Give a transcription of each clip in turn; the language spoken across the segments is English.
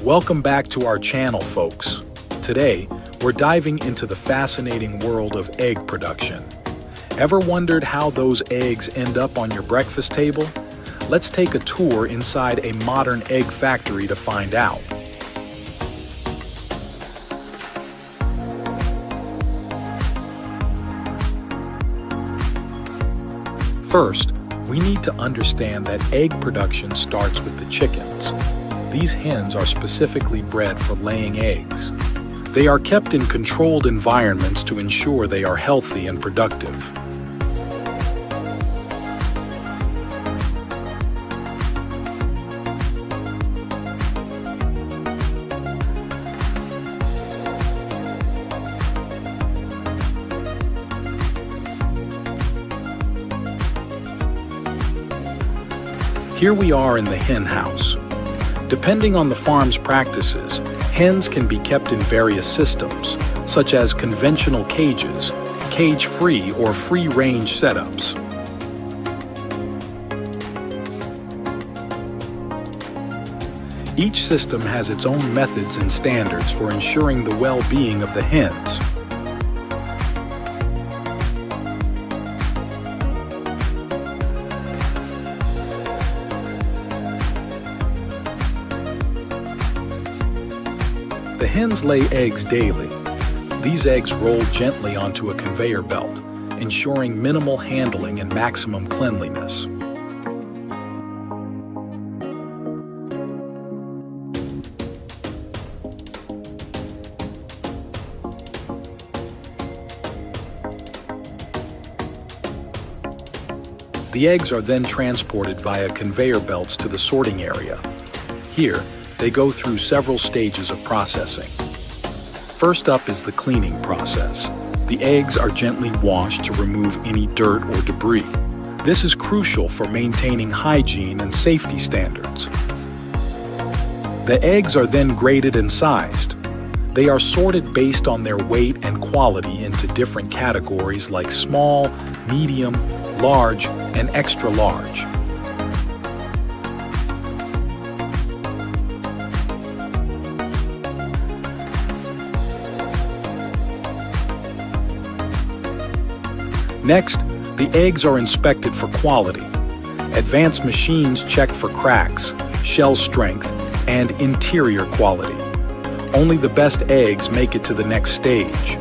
Welcome back to our channel, folks. Today, we're diving into the fascinating world of egg production. Ever wondered how those eggs end up on your breakfast table? Let's take a tour inside a modern egg factory to find out. First, we need to understand that egg production starts with the chickens. These hens are specifically bred for laying eggs. They are kept in controlled environments to ensure they are healthy and productive. Here we are in the hen house. Depending on the farm's practices, hens can be kept in various systems, such as conventional cages, cage-free or free-range setups. Each system has its own methods and standards for ensuring the well-being of the hens. The hens lay eggs daily. These eggs roll gently onto a conveyor belt, ensuring minimal handling and maximum cleanliness. The eggs are then transported via conveyor belts to the sorting area. Here, they go through several stages of processing. First up is the cleaning process. The eggs are gently washed to remove any dirt or debris. This is crucial for maintaining hygiene and safety standards. The eggs are then graded and sized. They are sorted based on their weight and quality into different categories like small, medium, large, and extra large. Next, the eggs are inspected for quality. Advanced machines check for cracks, shell strength, and interior quality. Only the best eggs make it to the next stage.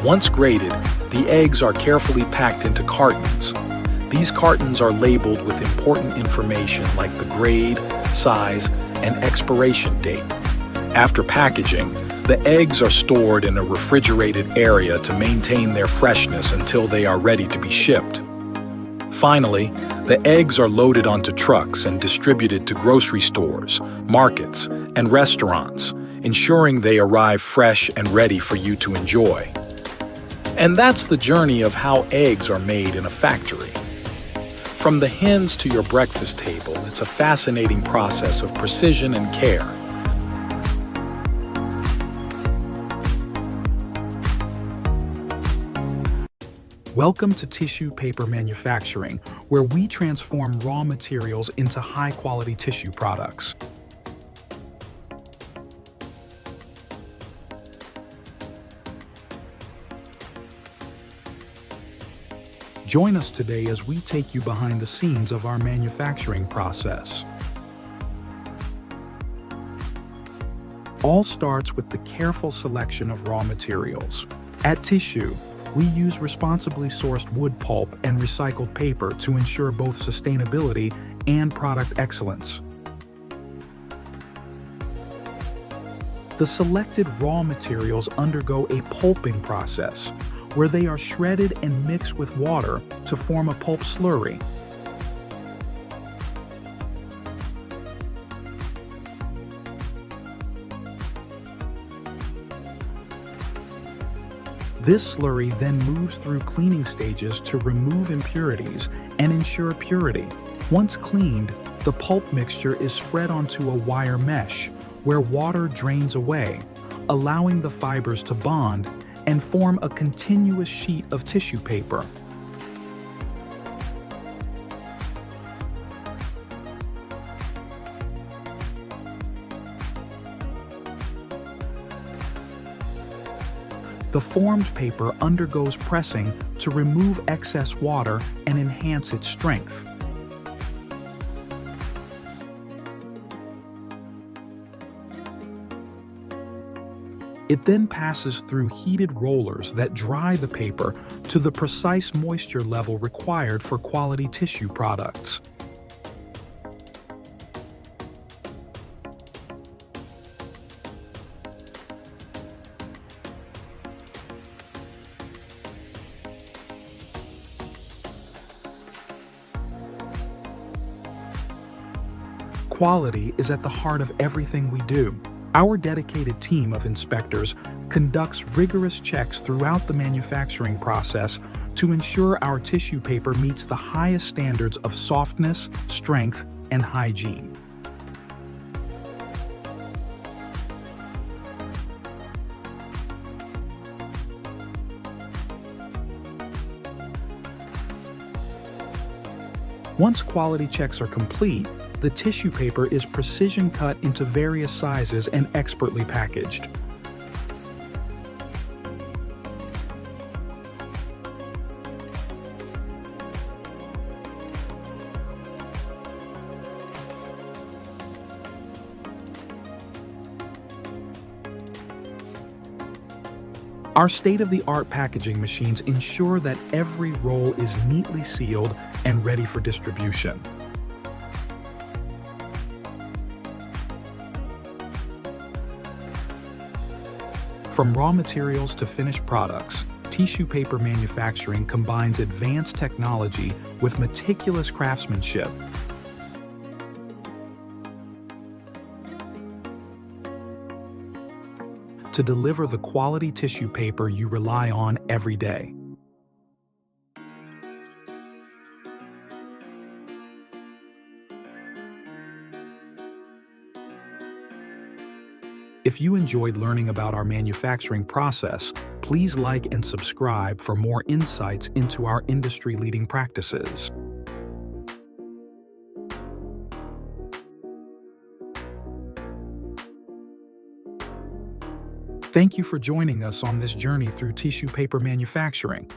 Once graded, the eggs are carefully packed into cartons. These cartons are labeled with important information like the grade, size, and expiration date. After packaging, the eggs are stored in a refrigerated area to maintain their freshness until they are ready to be shipped. Finally, the eggs are loaded onto trucks and distributed to grocery stores, markets, and restaurants, ensuring they arrive fresh and ready for you to enjoy. And that's the journey of how eggs are made in a factory. From the hens to your breakfast table, it's a fascinating process of precision and care. Welcome to tissue paper manufacturing, where we transform raw materials into high-quality tissue products. Join us today as we take you behind the scenes of our manufacturing process. All starts with the careful selection of raw materials. At Tissue, we use responsibly sourced wood pulp and recycled paper to ensure both sustainability and product excellence. The selected raw materials undergo a pulping process, where they are shredded and mixed with water to form a pulp slurry. This slurry then moves through cleaning stages to remove impurities and ensure purity. Once cleaned, the pulp mixture is spread onto a wire mesh, where water drains away, allowing the fibers to bond and form a continuous sheet of tissue paper. The formed paper undergoes pressing to remove excess water and enhance its strength. It then passes through heated rollers that dry the paper to the precise moisture level required for quality tissue products. Quality is at the heart of everything we do. Our dedicated team of inspectors conducts rigorous checks throughout the manufacturing process to ensure our tissue paper meets the highest standards of softness, strength, and hygiene. Once quality checks are complete, the tissue paper is precision cut into various sizes and expertly packaged. Our state-of-the-art packaging machines ensure that every roll is neatly sealed and ready for distribution. From raw materials to finished products, tissue paper manufacturing combines advanced technology with meticulous craftsmanship. To deliver the quality tissue paper you rely on every day. If you enjoyed learning about our manufacturing process, please like and subscribe for more insights into our industry-leading practices. Thank you for joining us on this journey through tissue paper manufacturing.